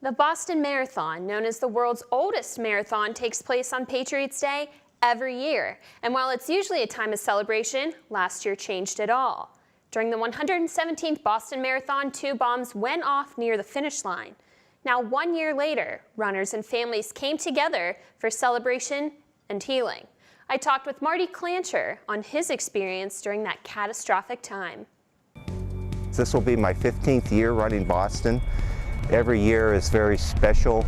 The Boston Marathon, known as the world's oldest marathon, takes place on Patriots' Day every year. And while it's usually a time of celebration, last year changed it all. During the 117th Boston Marathon, 2 bombs went off near the finish line. Now, 1 year later, runners and families came together for celebration and healing. I talked with Marty Klancher on his experience during that catastrophic time. This will be my 15th year running Boston. Every year is very special.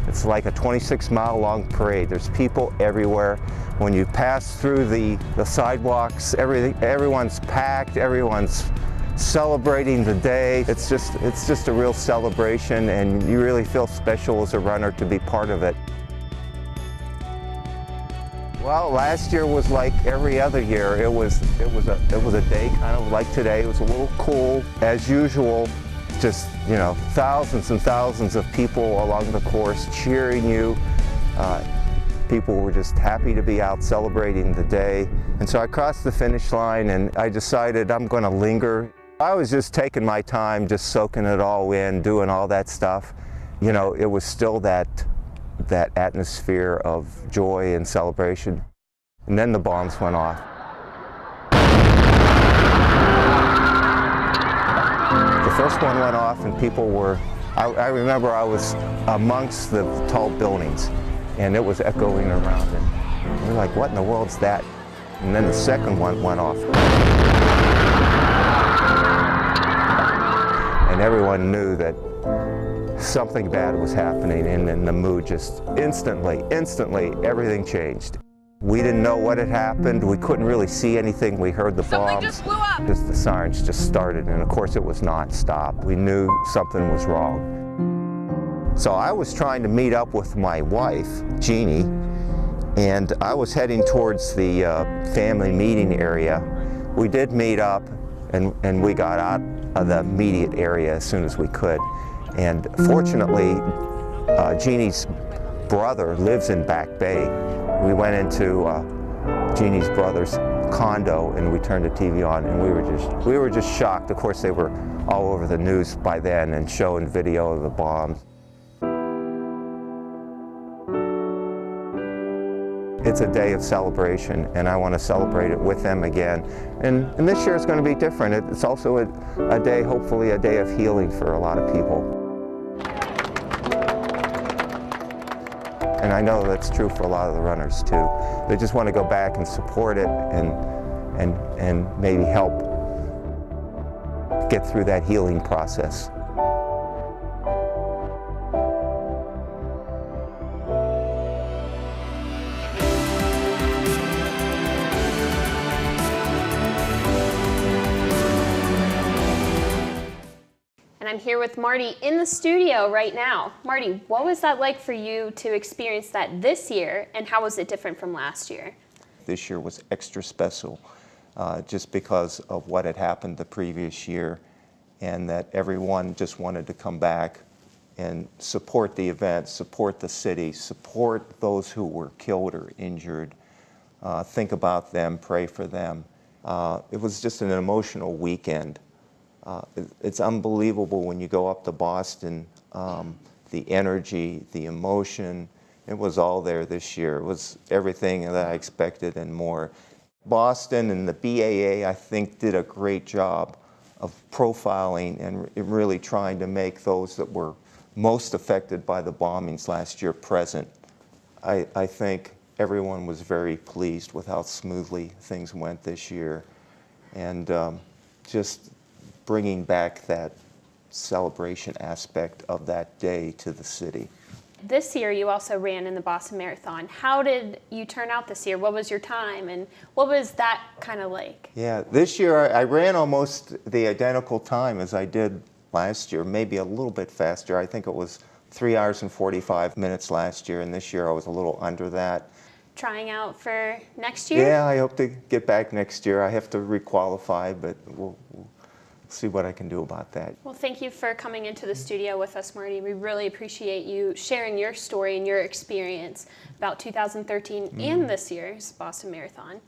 It's like a 26-mile long parade. There's people everywhere. When you pass through the sidewalks, everyone's packed, everyone's celebrating the day. It's just a real celebration, and you really feel special as a runner to be part of it. Well, last year was like every other year. It was a day kind of like today. It was a little cool as usual. Just, you know, thousands and thousands of people along the course cheering you. People were just happy to be out celebrating the day. And so I crossed the finish line and I decided I'm going to linger. I was just taking my time, just soaking it all in, doing all that stuff. You know, it was still that atmosphere of joy and celebration. And then the bombs went off. The first one went off and people were, I remember I was amongst the tall buildings and it was echoing around and we're like, what in the world's that? And then the second one went off. And everyone knew that something bad was happening, and then the mood just instantly, everything changed. We didn't know what had happened. We couldn't really see anything. We heard the bombs. Something just blew up. The sirens just started, and of course it was non-stop. We knew something was wrong. So I was trying to meet up with my wife, Jeannie, and I was heading towards the family meeting area. We did meet up, and we got out of the immediate area as soon as we could. And fortunately, Jeannie's brother lives in Back Bay. We went into Jeannie's brother's condo and we turned the TV on, and we were just shocked. Of course, they were all over the news by then and showing video of the bombs. It's a day of celebration, and I want to celebrate it with them again. And this year is going to be different. It's also a day, hopefully a day of healing for a lot of people. And I know that's true for a lot of the runners too. They just want to go back and support it and maybe help get through that healing process. And I'm here with Marty in the studio right now. Marty, what was that like for you to experience that this year, and how was it different from last year? This year was extra special just because of what had happened the previous year, and that everyone just wanted to come back and support the event, support the city, support those who were killed or injured, think about them, pray for them. It was just an emotional weekend. It's unbelievable when you go up to Boston, the energy, the emotion, it was all there this year. It was everything that I expected and more. Boston and the BAA, I think, did a great job of profiling and really trying to make those that were most affected by the bombings last year present. I think everyone was very pleased with how smoothly things went this year, and just bringing back that celebration aspect of that day to the city. This year you also ran in the Boston Marathon. How did you turn out this year? What was your time, and what was that kind of like? Yeah, this year I ran almost the identical time as I did last year, maybe a little bit faster. I think it was 3 hours and 45 minutes last year, and this year I was a little under that. Trying out for next year? Yeah, I hope to get back next year. I have to requalify, but we'll see what I can do about that. Well, thank you for coming into the studio with us, Marty. We really appreciate you sharing your story and your experience about 2013 and this year's Boston Marathon.